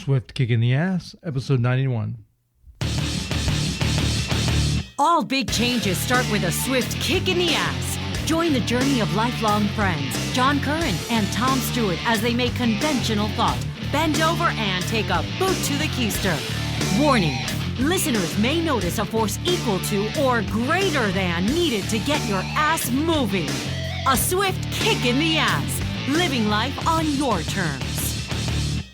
Swift Kick in the Ass, episode 91. All big changes start with a swift kick in the ass. Join the journey of lifelong friends, John Curren and Tom Stewart, as they make conventional thought bend over and take a boot to the keister. Warning, listeners may notice a force equal to or greater than needed to get your ass moving. A swift kick in the ass, living life on your terms.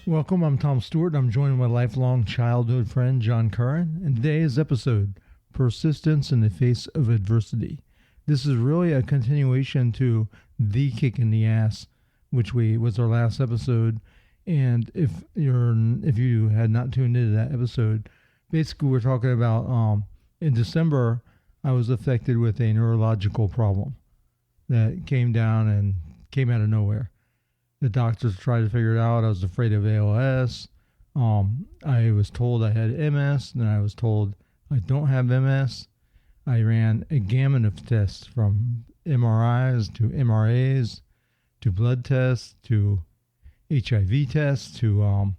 Welcome, I'm Tom Stewart. I'm joined with my lifelong childhood friend, John Curren, and today's episode, Persistence in the Face of Adversity. This is really a continuation to The Kick in the Ass, which was our last episode. And if you had not tuned into that episode, basically we're talking about in December, I was affected with a neurological problem that came down and came out of nowhere. The doctors tried to figure it out. I was afraid of ALS. I was told I had MS, and then I was told I don't have MS. I ran a gamut of tests, from MRIs to MRAs to blood tests to HIV tests to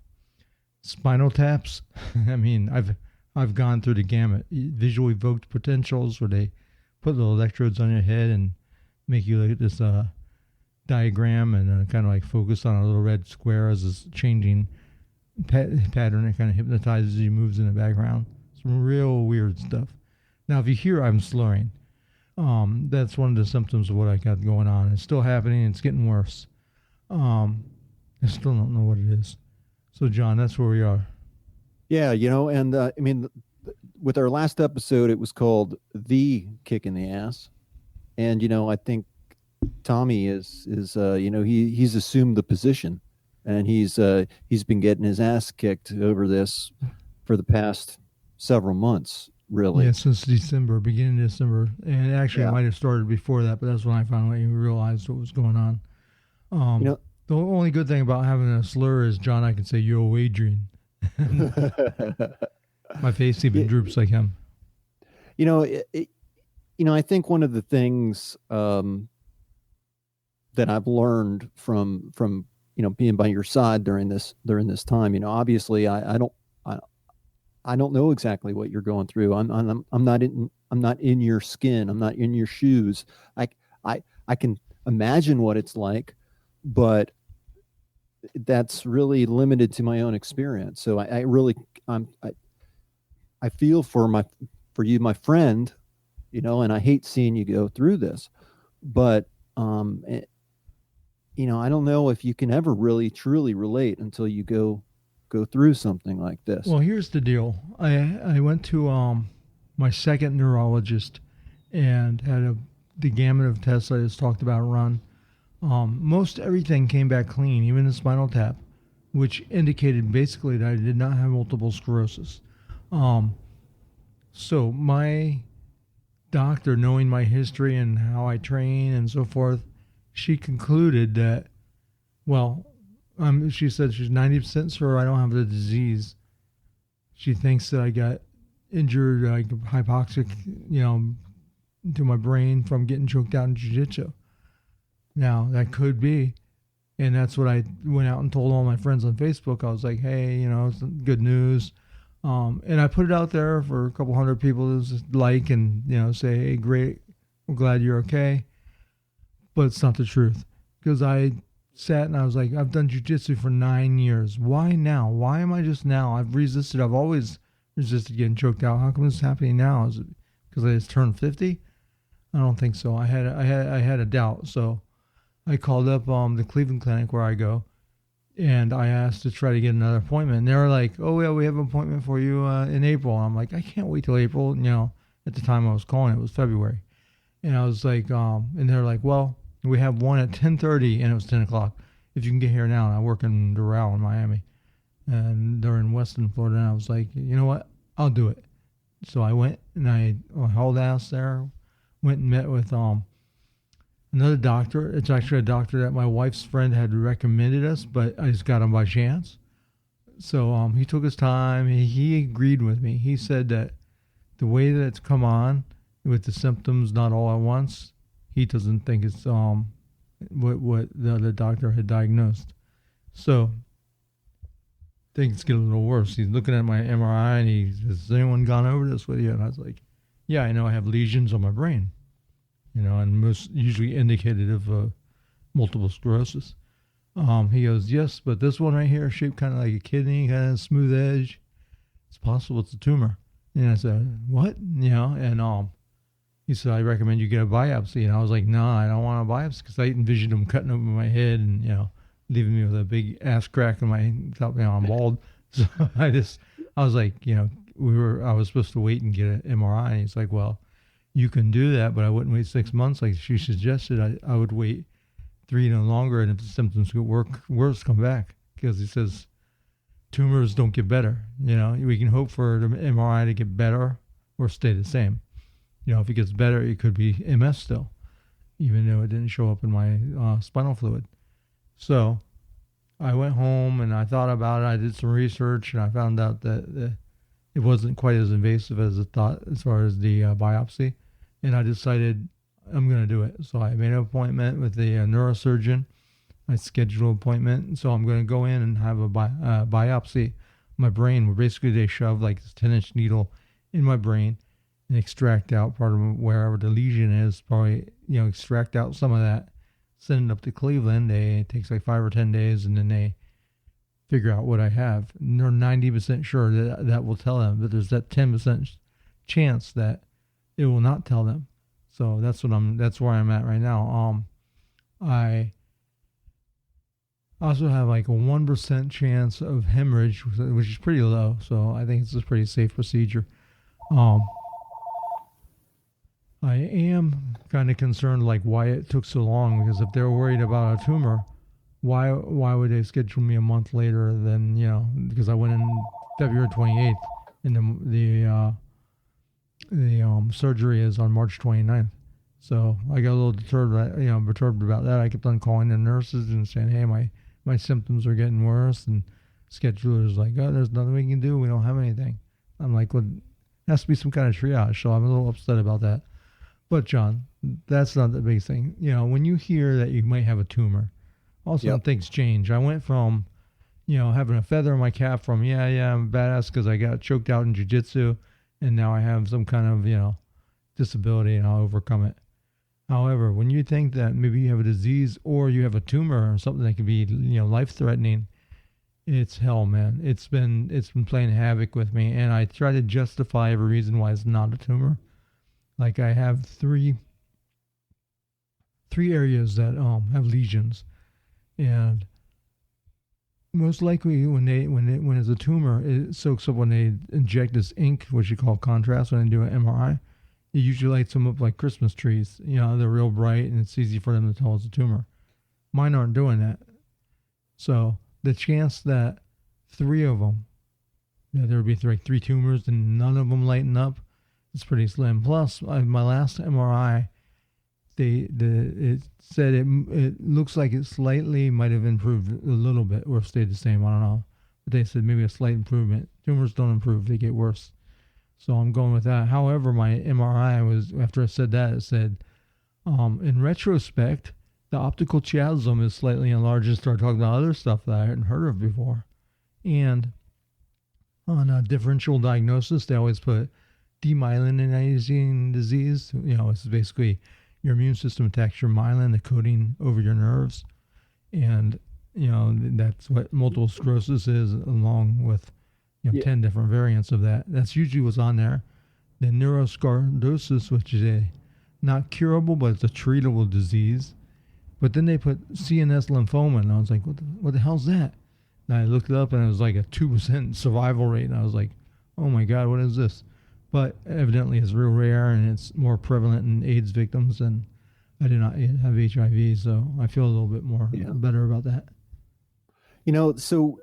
spinal taps. I mean, I've gone through the gamut. Visual evoked potentials, where they put little electrodes on your head and make you look at this diagram and kind of like focus on a little red square as this changing pattern that kind of hypnotizes you, moves in the background. Some real weird stuff. Now, if you hear I'm slurring, that's one of the symptoms of what I got going on. It's still happening. It's getting worse. I still don't know what it is. So, John, that's where we are. Yeah, and I mean, with our last episode, it was called The Kick in the Ass. And, I think Tommy is he's assumed the position, and he's been getting his ass kicked over this for the past several months, really. Yeah, since December, beginning of December, and actually, It might have started before that, but that's when I finally realized what was going on. The only good thing about having a slur is, John, I can say, "Yo, Adrian." My face even droops like him. I think one of the things that I've learned from being by your side during this time, obviously I don't know exactly what you're going through. I'm not in your skin. I'm not in your shoes. I can imagine what it's like, but that's really limited to my own experience. So I feel for you, my friend, and I hate seeing you go through this, but I don't know if you can ever really truly relate until you go through something like this. Well, here's the deal. I went to my second neurologist and had the gamut of tests I just talked about run. Most everything came back clean, even the spinal tap, which indicated basically that I did not have multiple sclerosis. So my doctor, knowing my history and how I train and so forth, she concluded that, she said she's 90% sure I don't have the disease. She thinks that I got injured, like hypoxic, to my brain from getting choked out in jiu-jitsu. Now, that could be, and that's what I went out and told all my friends on Facebook. I was like, hey, it's good news. And I put it out there for a couple hundred people to like and, say, hey, great, we're glad you're okay. But it's not the truth, because I sat and I was like, I've done jiu-jitsu for 9 years. Why now? Why am I just now? I've always resisted getting choked out. How come this is happening now? Is it because I just turned 50? I don't think so. I had a doubt. So I called up the Cleveland Clinic where I go, and I asked to try to get another appointment. And they were like, oh, yeah, we have an appointment for you in April. And I'm like, I can't wait till April. At the time I was calling, it was February. And I was like, and they're like, well, we have one at 10:30, and it was 10 o'clock. If you can get here now. And I work in Doral in Miami, and they're in Weston, Florida. And I was like, you know what? I'll do it. So I went, and I hauled ass there, went and met with another doctor. It's actually a doctor that my wife's friend had recommended us, but I just got him by chance. So he took his time. He agreed with me. He said that the way that it's come on with the symptoms not all at once, he doesn't think it's what the other doctor had diagnosed. So things get a little worse. He's looking at my MRI and he says, "Has anyone gone over this with you?" And I was like, "Yeah, I know I have lesions on my brain, and most usually indicated of multiple sclerosis." He goes, "Yes, but this one right here, shaped kind of like a kidney, kind of smooth edge. It's possible it's a tumor." And I said, "What?" And he said, "I recommend you get a biopsy." And I was like, "No, I don't want a biopsy," because I envisioned him cutting open my head and leaving me with a big ass crack in my top. I'm bald. So I was like, I was supposed to wait and get an MRI. And he's like, "Well, you can do that, but I wouldn't wait 6 months like she suggested. I would wait 3 no longer, and if the symptoms get worse, come back." Because he says tumors don't get better. We can hope for the MRI to get better or stay the same. If it gets better, it could be MS still, even though it didn't show up in my spinal fluid. So I went home and I thought about it. I did some research and I found out that it wasn't quite as invasive as I thought as far as the biopsy. And I decided I'm going to do it. So I made an appointment with the neurosurgeon. I scheduled an appointment. So I'm going to go in and have a biopsy my brain, where basically they shove like this 10-inch needle in my brain and extract out part of wherever the lesion is, probably, extract out some of that, send it up to Cleveland. It takes like 5 or 10 days, and then they figure out what I have. And they're 90% sure that will tell them, but there's that 10% chance that it will not tell them. So that's where I'm at right now. I also have like a 1% chance of hemorrhage, which is pretty low. So I think it's a pretty safe procedure. I am kind of concerned like why it took so long, because if they're worried about a tumor, why would they schedule me a month later than, because I went in February 28th and the surgery is on March 29th. So I got a little perturbed about that. I kept on calling the nurses and saying, "Hey, my symptoms are getting worse," and scheduler's like, "Oh, there's nothing we can do. We don't have anything." I'm like, "Well, it has to be some kind of triage." So I'm a little upset about that. But John, that's not the big thing. When you hear that you might have a tumor, also things change. I went from, having a feather in my cap from, I'm badass because I got choked out in jiu-jitsu, and now I have some kind of, disability and I'll overcome it. However, when you think that maybe you have a disease or you have a tumor or something that could be, life-threatening, it's hell, man. It's been playing havoc with me, and I try to justify every reason why it's not a tumor. Like I have three areas that have lesions, and most likely when it's a tumor, it soaks up when they inject this ink, which you call contrast, when they do an MRI. It usually lights them up like Christmas trees. They're real bright, and it's easy for them to tell it's a tumor. Mine aren't doing that. So the chance that 3 of them, that there would be like 3 tumors and none of them lighten up, it's pretty slim. Plus, my last MRI, it said it looks like it slightly might have improved a little bit or stayed the same. I don't know. But they said maybe a slight improvement. Tumors don't improve. They get worse. So I'm going with that. However, my MRI was, after I said that, it said, in retrospect, the optical chiasm is slightly enlarged, and start talking about other stuff that I hadn't heard of before. And on a differential diagnosis, they always put demyelinizing disease. It's basically your immune system attacks your myelin, the coating over your nerves. And, that's what multiple sclerosis is, along with 10 different variants of that. That's usually what's on there. The neurosclerosis, which is not curable, but it's a treatable disease. But then they put CNS lymphoma, and I was like, what the hell's that? And I looked it up, and it was like a 2% survival rate, and I was like, oh my God, what is this? But evidently it's real rare, and it's more prevalent in AIDS victims, and I do not have HIV, so I feel a little bit more better about that. So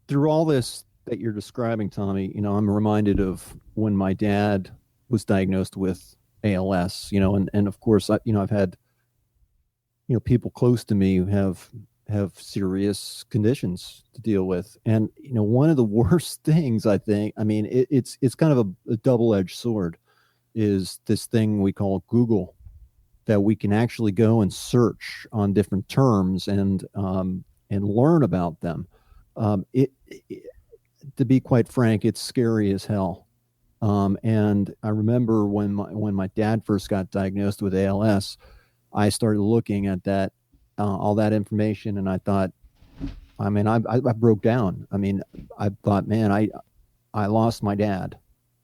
through all this that you're describing, Tommy, I'm reminded of when my dad was diagnosed with ALS, and of course, I've had, people close to me who have serious conditions to deal with. And, one of the worst things, I think, it's kind of a double-edged sword, is this thing we call Google, that we can actually go and search on different terms and learn about them. to be quite frank, it's scary as hell. And I remember when my dad first got diagnosed with ALS, I started looking at that all that information, and I thought, I mean, I broke down. I mean, I thought, man, I lost my dad.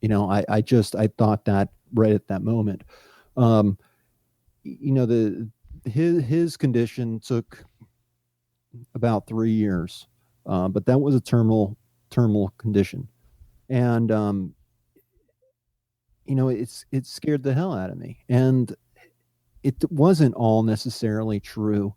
I thought that right at that moment. Um, the his condition took about 3 years, but that was a terminal condition, and it scared the hell out of me, and it wasn't all necessarily true.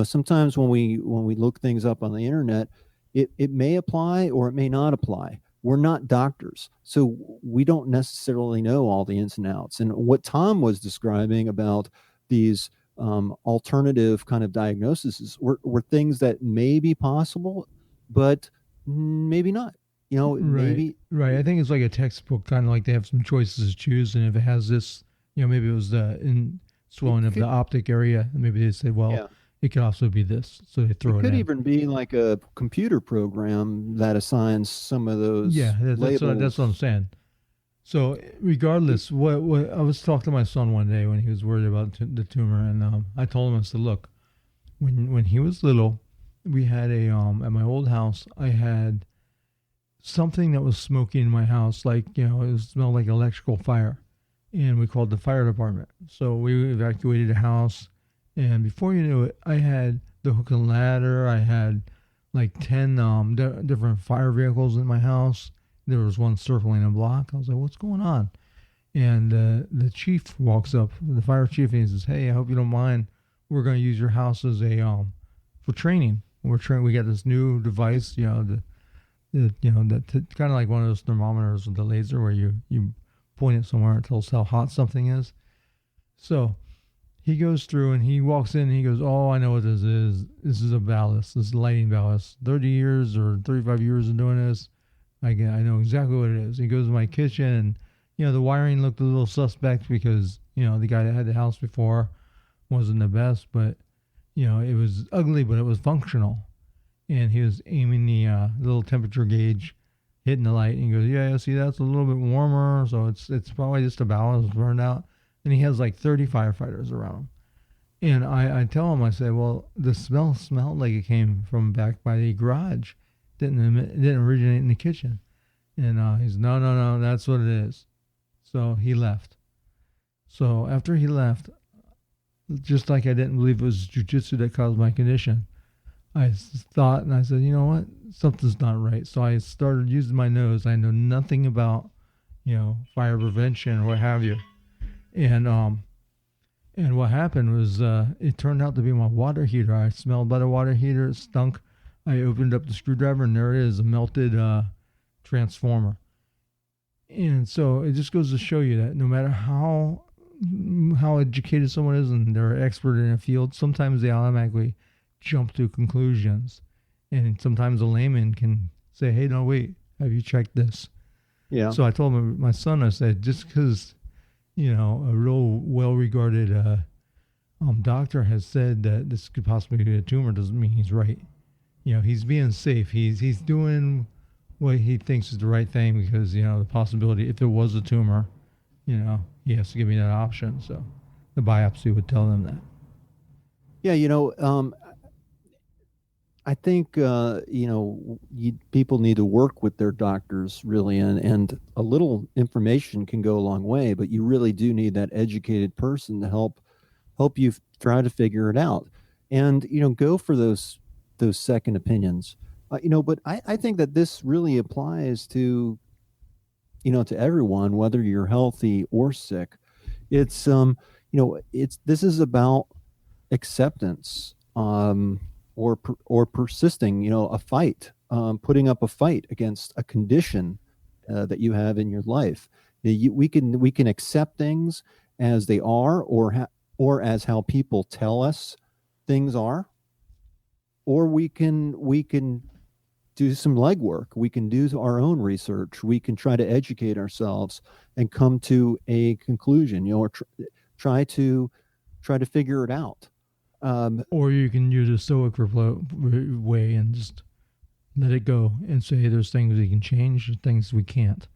Sometimes when we look things up on the internet, it may apply or it may not apply. We're not doctors, so we don't necessarily know all the ins and outs. And what Tom was describing about these alternative kind of diagnoses were things that may be possible, but maybe not. Right, Maybe. right. I think it's like a textbook, kind of like they have some choices to choose, and if it has this, maybe it was the swelling It of the could, optic area. Maybe they say, well, yeah. it could also be this, so they It throw it could in. even be like a computer program that assigns some of Yeah, those that's what I'm labels. saying. So regardless, what I was talking to my son one day when he was worried about the tumor, and I told him, I said, look, when he was little, we had a at my old house, I had something that was smoking in my house, like it smelled like electrical fire, and we called the fire department. So we evacuated the house, and before you knew it, I had the hook and ladder. I had like 10 different fire vehicles in my house. There was one circling a block. I was like, what's going on? And the chief walks up, the fire chief, and he says, hey, I hope you don't mind. We're going to use your house as a for training. We got this new device, that kind of like one of those thermometers with the laser where you point it somewhere, it tells how hot something is. So he goes through and he walks in and he goes, oh, I know what this is. This is a ballast. This is lighting ballast. 30 years or 35 years of doing this. I know exactly what it is. He goes to my kitchen, and the wiring looked a little suspect because the guy that had the house before wasn't the best, but it was ugly, but it was functional. And he was aiming the little temperature gauge, hitting the light, and he goes, yeah, see, that's a little bit warmer, so it's probably just a ballast burned out. And he has like 30 firefighters around him. And I tell him, I say, well, the smell smelled like it came from back by the garage. It didn't originate in the kitchen. And he's, no, that's what it is. So he left. So after he left, just like I didn't believe it was jujitsu that caused my condition, I thought, and I said, you know what? Something's not right. So I started using my nose. I know nothing about, fire prevention or what have you. And what happened was it turned out to be my water heater. I smelled by the water heater. It stunk. I opened up the screwdriver, and there it is, a melted transformer. And so it just goes to show you that no matter how educated someone is and they're an expert in a field, sometimes they automatically jump to conclusions. And sometimes a layman can say, hey, no, wait, have you checked this? Yeah. So I told my son, I said, just because, a real well-regarded doctor has said that this could possibly be a tumor doesn't mean he's right. He's being safe. He's doing what he thinks is the right thing because, the possibility, if it was a tumor, he has to give me that option. So the biopsy would tell them that. Yeah. I think, people need to work with their doctors really, and a little information can go a long way, but you really do need that educated person to help you try to figure it out, and, go for those second opinions. But I think that this really applies to everyone, whether you're healthy or sick. This is about acceptance, or persisting, a fight, putting up a fight against a condition that you have in your life. We can accept things as they are, or as how people tell us things are, or we can do some legwork. We can do our own research. We can try to educate ourselves and come to a conclusion, or try to figure it out. Or you can use a stoic way and just, let it go and say there's things we can change, things we can't.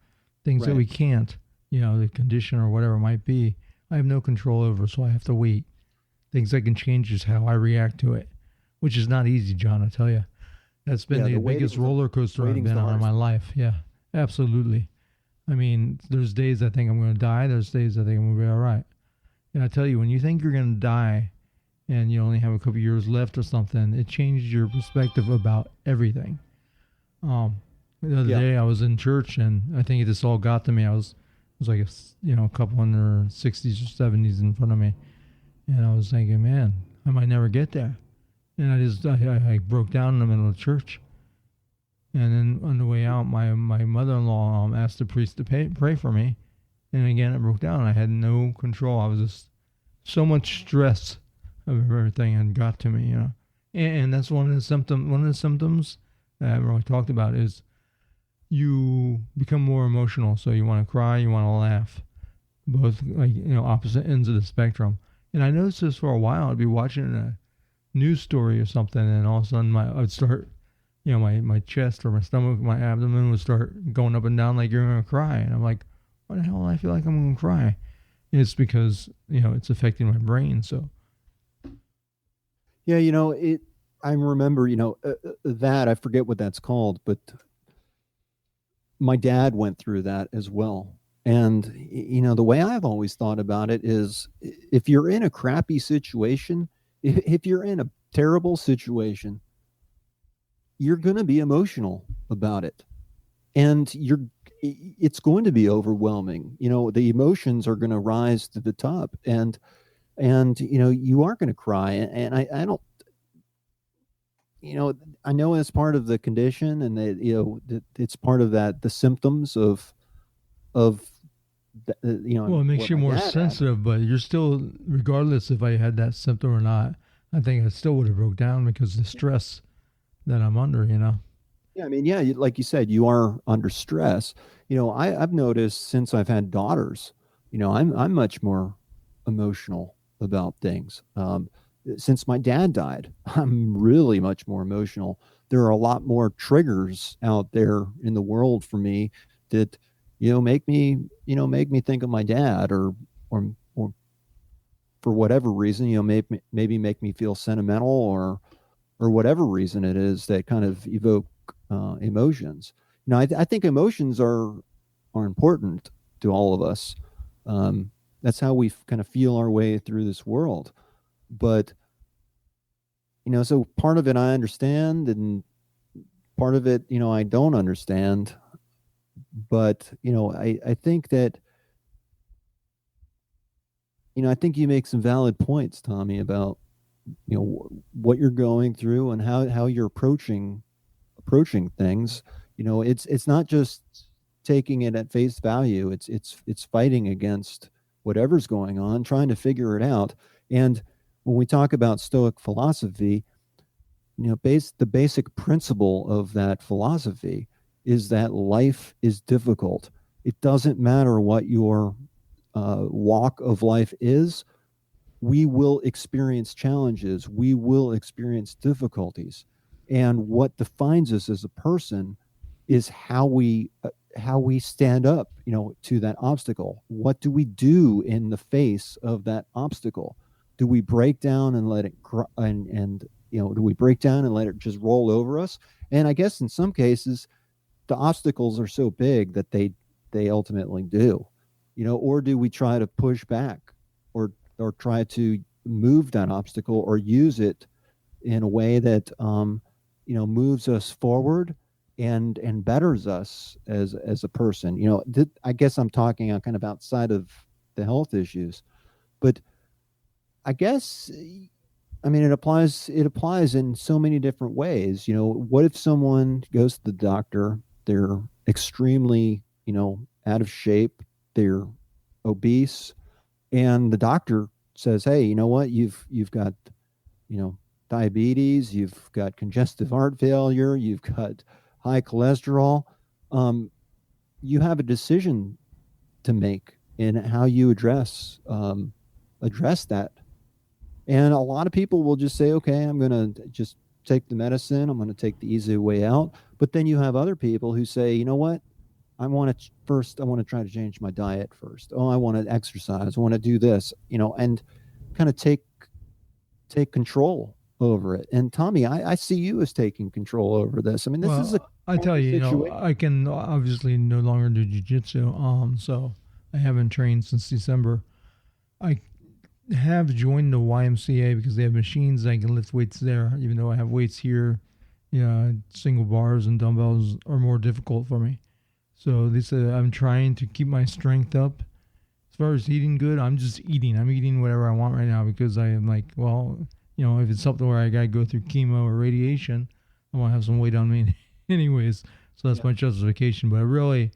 Things that Right. we can't, the condition or whatever it might be, I have no control over, so I have to wait. Things I can change is how I react to it, which is not easy, John, I tell you. That's been Yeah, the the biggest waiting's the roller coaster I've waiting's been the on in hardest my part. life. Yeah, absolutely. I mean, there's days I think I'm going to die. There's days I think I'm going to be all right. And I tell you, when you think you're going to die and you only have a couple years left or something, it changes your perspective about everything. Um, the other Yeah. day I was in church and I think this all got to me. It was like a couple in their 60s or 70s in front of me, and I was thinking, man, I might never get there. And I broke down in the middle of church. And then on the way out, my mother-in-law asked the priest to pray for me. And again, it broke down. I had no control. I was just so much stress of everything had got to me. And that's one of the symptoms. One of the symptoms that I haven't really talked about is you become more emotional. So you want to cry, you want to laugh, both opposite ends of the spectrum. And I noticed this for a while. I'd be watching a news story or something, and all of a sudden I'd start, my chest or my stomach, my abdomen would start going up and down like you're gonna cry, and I'm like, why the hell do I feel like I'm gonna cry? And it's because it's affecting my brain. So Yeah, it. I remember, that I forget what that's called, but my dad went through that as well. And the way I've always thought about it is, if you're in a crappy situation, if you're in a terrible situation, you're going to be emotional about it, and it's going to be overwhelming. The emotions are going to rise to the top, and you are going to cry. And I don't, I know it's part of the condition, and that it's part of that, the symptoms of well, it makes what you my more dad had. sensitive, but you're still, regardless if I had that symptom or not, I think I still would have broke down because of the stress that I'm under. Yeah, I mean, yeah, like you said, you are under stress. I've noticed since I've had daughters, I'm much more emotional about things. Since my dad died, I'm really much more emotional. There are a lot more triggers out there in the world for me that make me think of my dad, or for whatever reason, maybe make me feel sentimental, or whatever reason it is that kind of evoke emotions. I think emotions are important to all of us. That's how we kind of feel our way through this world. But so part of it I understand, and part of it, I don't understand. But I think that I think you make some valid points, Tommy, about what you're going through and how you're approaching things. It's not just taking it at face value. It's fighting against whatever's going on, trying to figure it out. And when we talk about Stoic philosophy, the basic principle of that philosophy is that life is difficult. It doesn't matter what your walk of life is. We will experience challenges. We will experience difficulties. And what defines us as a person is how we stand up, to that obstacle. What do we do in the face of that obstacle? Do we break down and let it and do we break down and let it just roll over us? And I guess in some cases the obstacles are so big that they ultimately do. Or do we try to push back, or try to move that obstacle, or use it in a way that moves us forward and betters us as a person. I guess I'm talking kind of outside of the health issues, but I guess, I mean, it applies in so many different ways. What if someone goes to the doctor, they're extremely out of shape, they're obese, and the doctor says, hey, you know what, you've got diabetes, you've got congestive heart failure, you've got high cholesterol. um, you have a decision to make in how you address that. And a lot of people will just say, okay, I'm going to just take the medicine. I'm going to take the easy way out. But then you have other people who say, you know what? I want to first, I want to try to change my diet first. Oh, I want to exercise. I want to do this, and kind of take control over it. And Tommy, I see you as taking control over this. I mean, this is a Well, I tell you, situation. I can obviously no longer do jujitsu. So I haven't trained since December. I have joined the YMCA because they have machines I can lift weights there, even though I have weights here. Single bars and dumbbells are more difficult for me. So they said I'm trying to keep my strength up. As far as eating good, I'm just eating. I'm eating whatever I want right now because I am like, well, if it's something where I got to go through chemo or radiation, I want to have some weight on me anyways. So that's my justification. But really,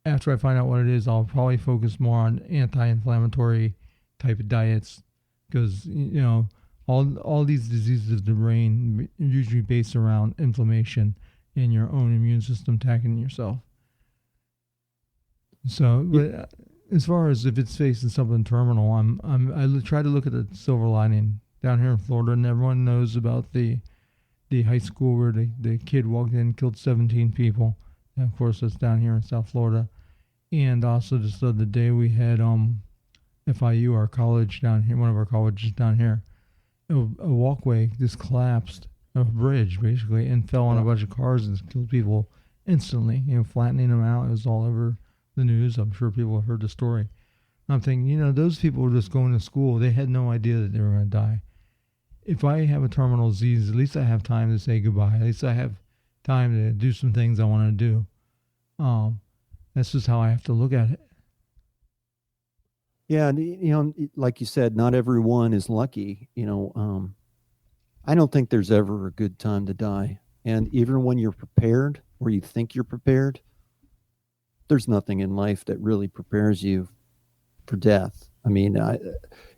after I find out what it is, I'll probably focus more on anti-inflammatory type of diets because, all these diseases of the brain are usually based around inflammation and your own immune system attacking yourself. So, but as far as if it's facing something terminal, I try to look at the silver lining down here in Florida, and everyone knows about the high school where the kid walked in and killed 17 people. And of course, that's down here in South Florida. And also just the other day we had FIU, our college down here, one of our colleges down here, a walkway just collapsed, a bridge basically, and fell on a bunch of cars and killed people instantly, flattening them out. It was all over the news. I'm sure people have heard the story. I'm thinking, those people were just going to school. They had no idea that they were going to die. If I have a terminal disease, at least I have time to say goodbye. At least I have time to do some things I want to do. That's just how I have to look at it. Yeah, like you said, not everyone is lucky. I don't think there's ever a good time to die. And even when you're prepared, or you think you're prepared, there's nothing in life that really prepares you for death. I mean,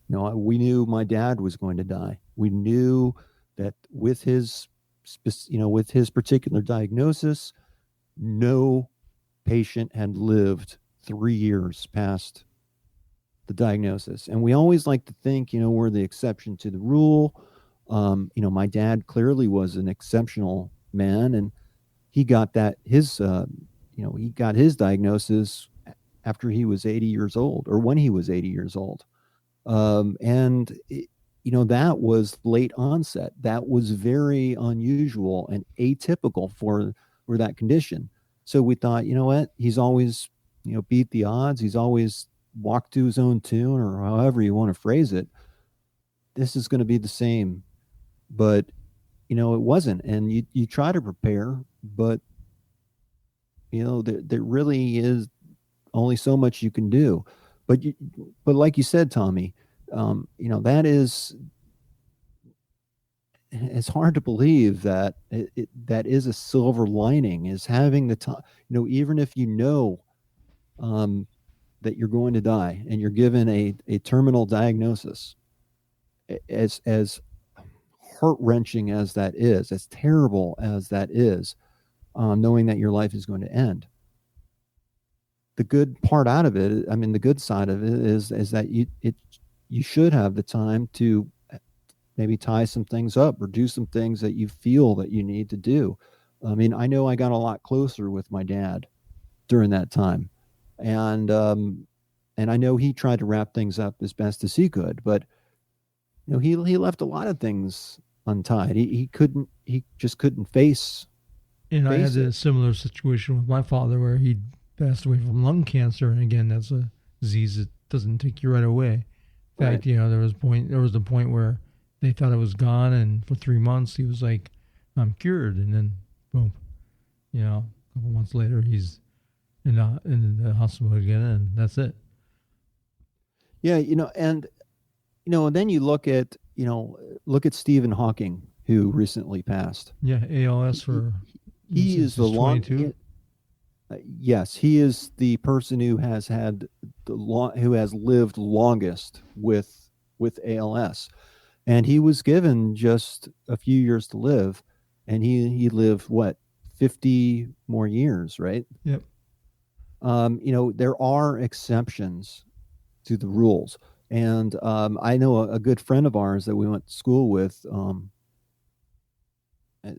we knew my dad was going to die. We knew that with his particular diagnosis, no patient had lived 3 years past the diagnosis. And we always like to think, we're the exception to the rule. My dad clearly was an exceptional man, and he got he got his diagnosis after he was 80 years old, or when he was 80 years old. That was late onset. That was very unusual and atypical for that condition. So we thought, what? He's always, beat the odds. He's always walked to his own tune, or however you want to phrase it. This is going to be the same. But, it wasn't. And you try to prepare, but, there really is only so much you can do. But like you said, Tommy, that is, it's hard to believe that that is a silver lining, is having the time, even if that you're going to die and you're given a terminal diagnosis, as heart-wrenching as that is, as terrible as that is, knowing that your life is going to end. The good part out of it, the good side of it is that you should have the time to maybe tie some things up or do some things that you feel that you need to do. I know I got a lot closer with my dad during that time, and I know he tried to wrap things up as best as he could, but he left a lot of things untied. He just couldn't face. And I had a similar situation with my father where he passed away from lung cancer, and again, that's a disease that doesn't take you right away. In fact, there was a point where they thought it was gone, and for 3 months he was like, "I'm cured," and then boom, a couple months later he's in the hospital again, and that's it. Yeah, and then you look at Stephen Hawking, who recently passed. Yeah, ALS for he is the long. Yes, he is the person who has lived longest with ALS, and he was given just a few years to live, and he lived 50 more years, right? Yep. There are exceptions to the rules, and I know a good friend of ours that we went to school with.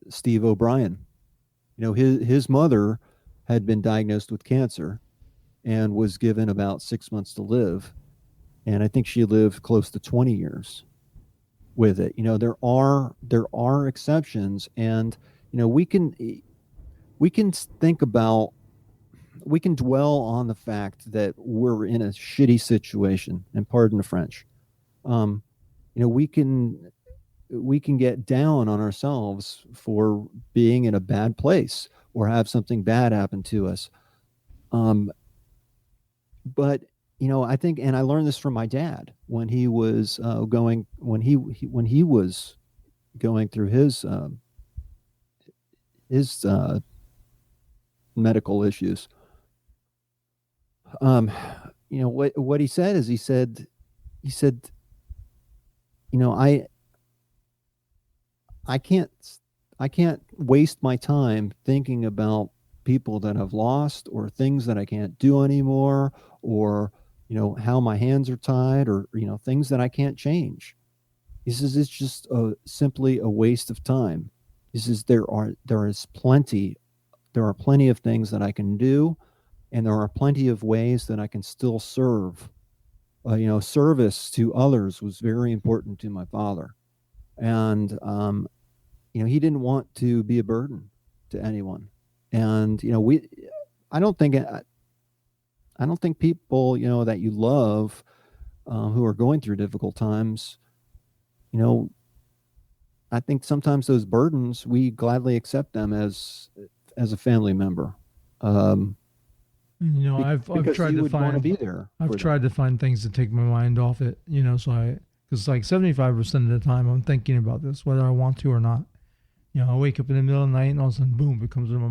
Steve O'Brien. His mother had been diagnosed with cancer and was given about 6 months to live, and I think she lived close to 20 years with it. There are exceptions, and we can think about, we can dwell on the fact that we're in a shitty situation, and pardon the French. um, we can get down on ourselves for being in a bad place or have something bad happen to us. um, but I think, and I learned this from my dad when he was when he was going through his medical issues. um, what he said is, he said, you know i I can't I can't waste my time thinking about people that I've lost, or things that I can't do anymore, or how my hands are tied, or things that I can't change. He says it's just simply a waste of time. He says there are plenty of things that I can do, and there are plenty of ways that I can still serve. Service to others was very important to my father, and he didn't want to be a burden to anyone. And we I don't think people that you love, who are going through difficult times, you know I think sometimes those burdens, we gladly accept them as a family member. um I've because tried you to would want to find be there I've for tried them. to find things to take my mind off it, so because like 75% of the time I'm thinking about this, whether I want to or not. I wake up in the middle of the night and all of a sudden, boom, it comes into my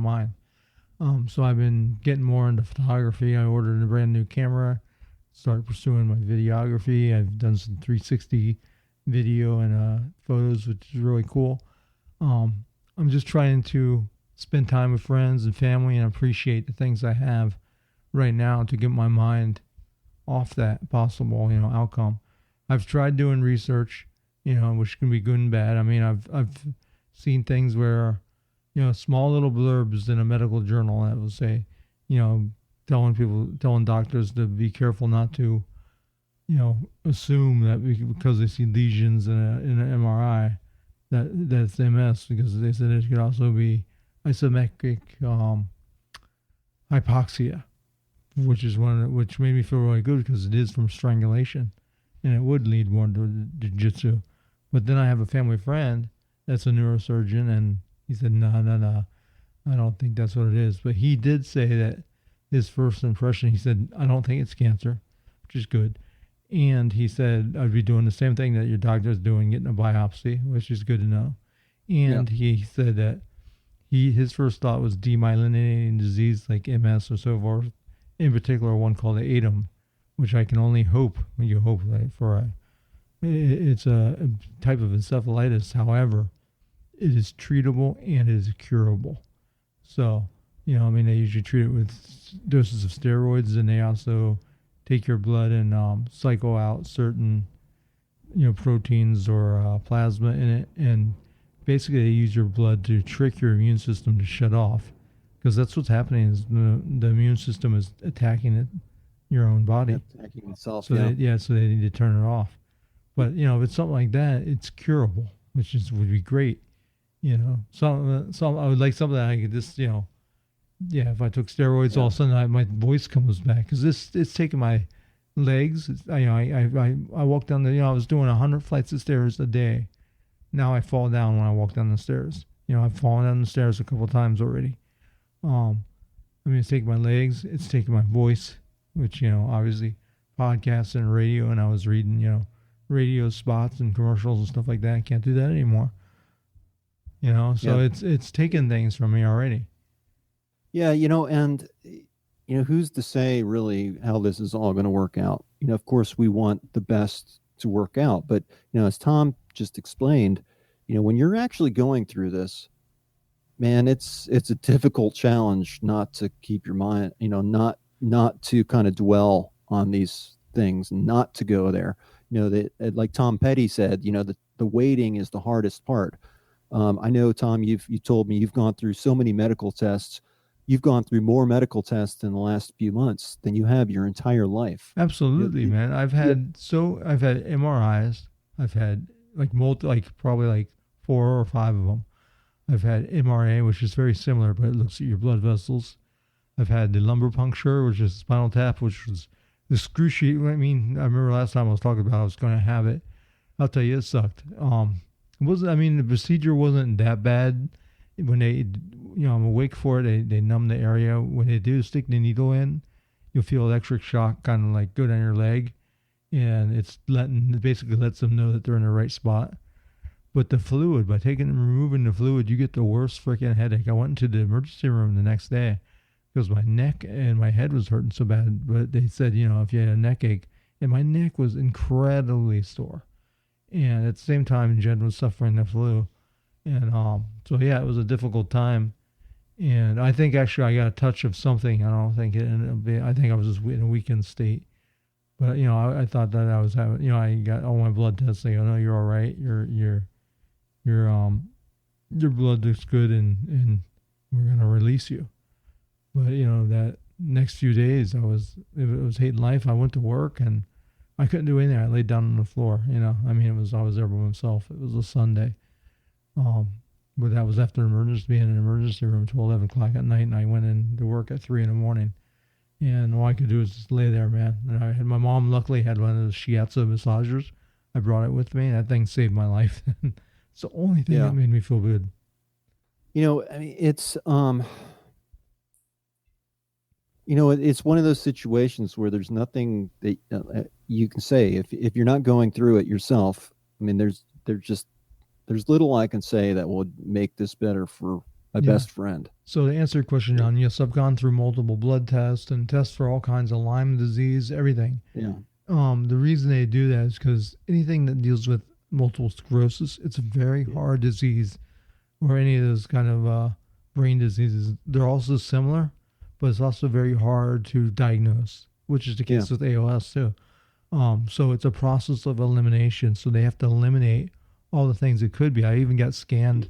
mind. So I've been getting more into photography. I ordered a brand new camera, started pursuing my videography. I've done some 360 video and photos, which is really cool. I'm just trying to spend time with friends and family and appreciate the things I have right now to get my mind off that possible, outcome. I've tried doing research, which can be good and bad. I mean, I've seen things where, small little blurbs in a medical journal that will say, telling doctors to be careful not to, assume that because they see lesions in an MRI that's MS, because they said it could also be ischemic hypoxia, which made me feel really good because it is from strangulation, and it would lead more to jiu-jitsu. But then I have a family friend that's a neurosurgeon, and he said, no, I don't think that's what it is. But he did say that his first impression, he said, I don't think it's cancer, which is good. And he said, I'd be doing the same thing that your doctor's doing, getting a biopsy, which is good to know. And he said that his first thought was demyelinating disease like MS or so forth, in particular one called ATEM, which I can only hope, when you hope for it's a type of encephalitis. However, it is treatable and it is curable. So, they usually treat it with doses of steroids, and they also take your blood and cycle out certain, proteins or plasma in it. And basically they use your blood to trick your immune system to shut off, because that's what's happening is the immune system is attacking your own body. Attacking itself. So they need to turn it off. But if it's something like that, it's curable, which would be great. Some I would like something that I could just if I took steroids, all of a sudden my voice comes back, because it's taking my legs. I walk down I was doing 100 flights of stairs a day. Now I fall down when I walk down the stairs. I've fallen down the stairs a couple of times already. It's taking my legs. It's taking my voice, which obviously podcasts and radio, and I was reading radio spots and commercials and stuff like that. I can't do that anymore. It's taken things from me already. Yeah, and who's to say really how this is all going to work out? Of course we want the best to work out, but as Tom just explained, when you're actually going through this, man, it's a difficult challenge not to keep your mind, not to kind of dwell on these things, not to go there. Like Tom Petty said, the waiting is the hardest part. I know, Tom, you told me you've gone through so many medical tests. You've gone through more medical tests in the last few months than you have your entire life. Absolutely, You man. yeah, I've had MRIs. I've had like probably like 4 or 5 of them. I've had MRA, which is very similar, but it looks at your blood vessels. I've had the lumbar puncture, which is spinal tap, which was excruciating. I mean, I remember last time I was talking about I was going to have it. I'll tell you, it sucked. It wasn't. I mean, the procedure wasn't that bad. When I'm awake for it. They numb the area. When they do stick the needle in, you'll feel electric shock, kind of like go down your leg, and it basically lets them know that they're in the right spot. But the fluid, by taking and removing the fluid, you get the worst freaking headache. I went into the emergency room the next day because my neck and my head was hurting so bad. But they said, if you had a neck ache, and my neck was incredibly sore. And at the same time, Jen was suffering the flu. And so, yeah, it was a difficult time. And I think actually I got a touch of something. I don't think it ended up being, I think I was just in a weakened state. But, I thought that I was having, I got all my blood tests. They go, no, you're all right. Your your blood looks good, and we're gonna release you. But that next few days, it was hating life. I went to work and I couldn't do anything. I laid down on the floor. I mean, I was there by myself. It was a Sunday, um, but that was after being in an emergency room till 11 o'clock at night, and I went in to work at 3 in the morning. And all I could do was just lay there, man. And my mom luckily had one of those shiatsu massagers. I brought it with me, and that thing saved my life. It's the only thing yeah. that made me feel good. I mean, it's one of those situations where there's nothing that you can say if you're not going through it yourself. I mean, there's little I can say that will make this better for my Yeah. best friend. So to answer your question, John, yes, I've gone through multiple blood tests and tests for all kinds of Lyme disease, everything. Yeah. The reason they do that is because anything that deals with multiple sclerosis, it's a very hard disease, or any of those kind of brain diseases. They're also similar, but it's also very hard to diagnose, which is the case with ALS too. So it's a process of elimination. So they have to eliminate all the things it could be. I even got scanned.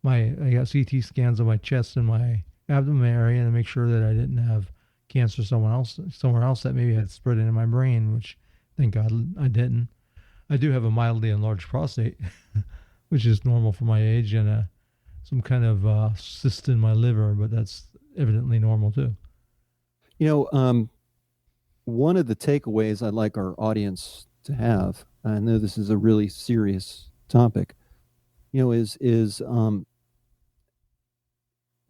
I got CT scans of my chest and my abdomen area to make sure that I didn't have cancer somewhere else that maybe had spread into my brain, which thank God I didn't. I do have a mildly enlarged prostate, which is normal for my age, and some kind of cyst in my liver, but that's evidently normal too. One of the takeaways I'd like our audience to have, I know this is a really serious topic, is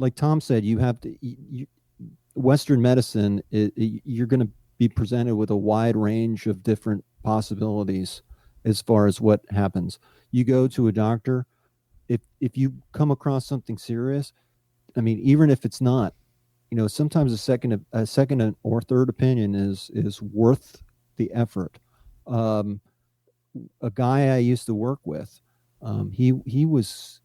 like Tom said, you have to, Western medicine, you're going to be presented with a wide range of different possibilities as far as what happens. You go to a doctor, if you come across something serious, I mean, even if it's not, sometimes a second or third opinion is worth the effort. A guy I used to work with, he was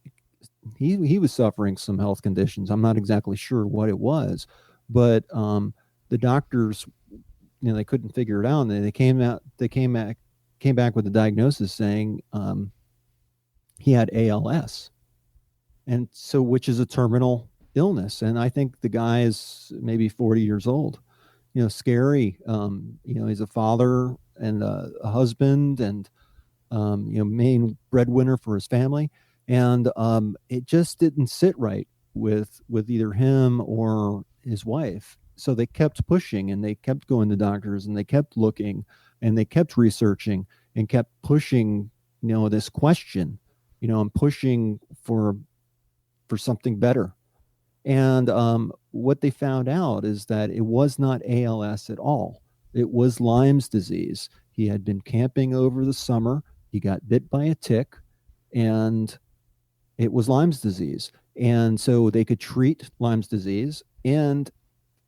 suffering some health conditions. I'm not exactly sure what it was, but the doctors, they couldn't figure it out, and they came back with a diagnosis saying he had ALS, and so which is a terminal illness. And I think the guy is maybe 40 years old. Scary. He's a father and a husband, and main breadwinner for his family, and it just didn't sit right with either him or his wife. So they kept pushing, and they kept going to doctors, and they kept looking, and they kept researching, and kept pushing, this question, and pushing for something better. And what they found out is that it was not ALS at all. It was Lyme's disease. He had been camping over the summer. He got bit by a tick, and it was Lyme's disease. And so they could treat Lyme's disease, and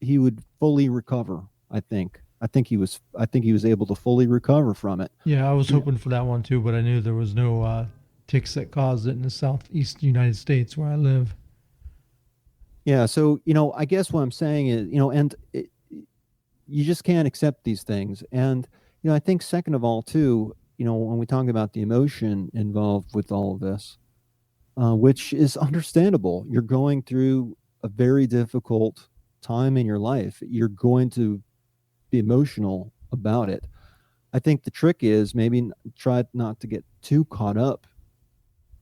he would fully recover. I think he was able to fully recover from it. Yeah, I was hoping for that one too, but I knew there was no ticks that caused it in the southeast United States where I live. Yeah, so I guess what I'm saying is, you just can't accept these things. And I think second of all too, when we talk about the emotion involved with all of this, which is understandable. You're going through a very difficult time in your life. You're going to be emotional about it. I think the trick is maybe try not to get too caught up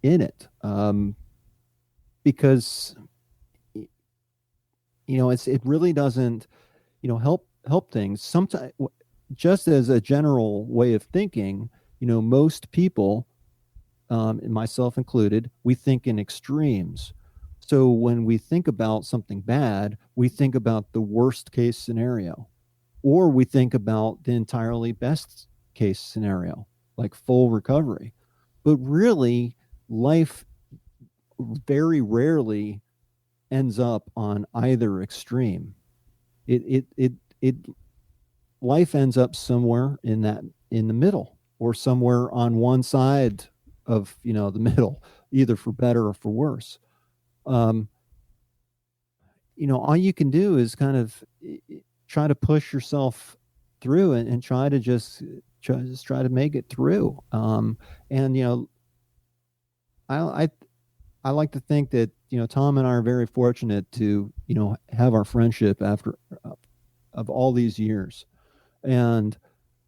in it, because it really doesn't help things. Sometimes, just as a general way of thinking, most people, and myself included, we think in extremes. So when we think about something bad, we think about the worst case scenario, or we think about the entirely best case scenario, like full recovery. But really, life very rarely ends up on either extreme. It life ends up somewhere in the middle, or somewhere on one side of the middle, either for better or for worse. All you can do is kind of try to push yourself through and try to make it through. And I like to think that Tom and I are very fortunate to have our friendship after of all these years, and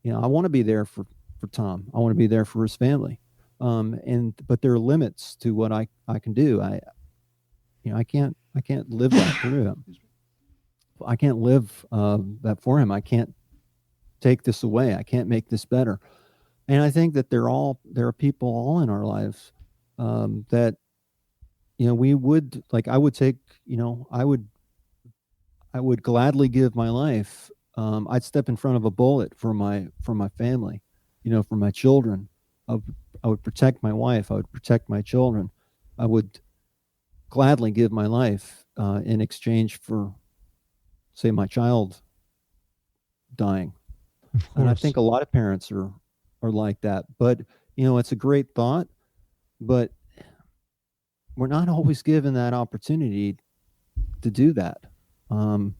I want to be there for Tom. I want to be there for his family, but there are limits to what I can do. I can't live that through him. I can't live that for him. I can't take this away. I can't make this better. And I think that there are people all in our lives that we would, like, I would take, I would gladly give my life. I'd step in front of a bullet for my family, for my children. I would protect my wife. I would protect my children. I would gladly give my life in exchange for, say, my child dying. And I think a lot of parents are like that. But it's a great thought, but we're not always given that opportunity to do that. And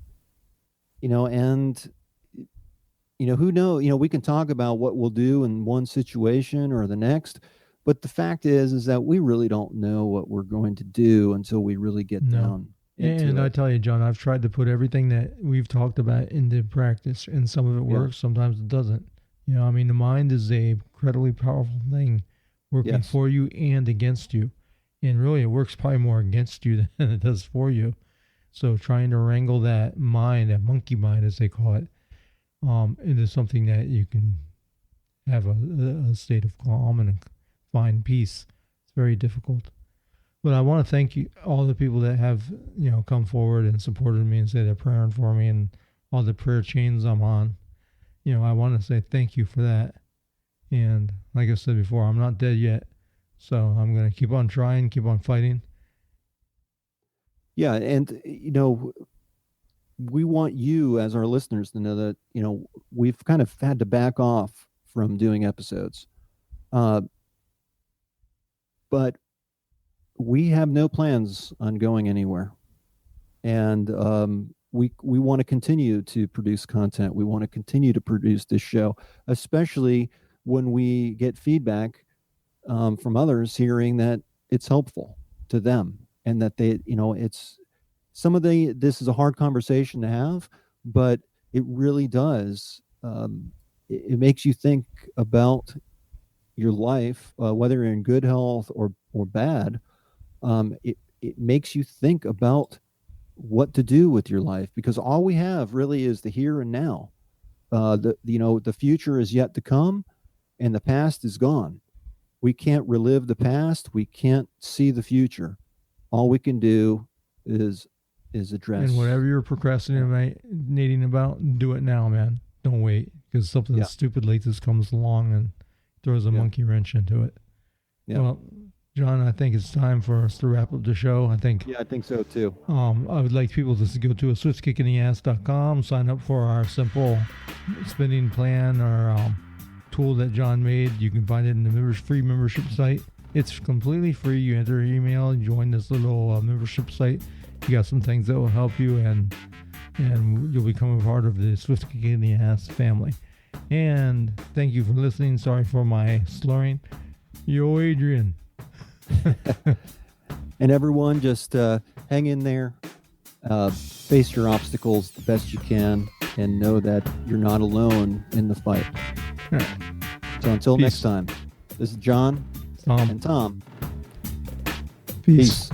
who knows, we can talk about what we'll do in one situation or the next, but the fact is that we really don't know what we're going to do until we really get down into and it. I tell you, John, I've tried to put everything that we've talked about into practice, and some of it works, sometimes it doesn't. The mind is a incredibly powerful thing, working for you and against you. And really, it works probably more against you than it does for you. So trying to wrangle that mind, that monkey mind, as they call it, into something that you can have a state of calm and find peace. It's very difficult. But I want to thank you, all the people that have, come forward and supported me and say they're praying for me, and all the prayer chains I'm on. I want to say thank you for that. And like I said before, I'm not dead yet. So I'm going to keep on trying, keep on fighting. Yeah. And, we want you as our listeners to know that, we've kind of had to back off from doing episodes. But we have no plans on going anywhere. And we want to continue to produce content. We want to continue to produce this show, especially when we get feedback from others, hearing that it's helpful to them, and that they, it's this is a hard conversation to have, but it really does. It makes you think about your life, whether you're in good health or bad. It makes you think about what to do with your life, because all we have really is the here and now. The future is yet to come, and the past is gone. We can't relive the past. We can't see the future. All we can do is address. And whatever you're procrastinating about, do it now, man. Don't wait, because something stupid like this comes along and throws a monkey wrench into it. Yeah. Well, John, I think it's time for us to wrap up the show. I think so too. I would like people to go to swiftkickinass.com, sign up for our simple spending plan or tool that John made. You can find it in the free membership site. It's completely free. You enter your email, join this little membership site. You got some things that will help you, and you'll become a part of the Swift Kick in the Ass family. And thank you for listening. Sorry for my slurring. Yo, Adrian. And everyone, just hang in there, face your obstacles the best you can, and know that you're not alone in the fight. Yeah. So until Peace. next time, this is John Tom. and Tom. Peace. Peace.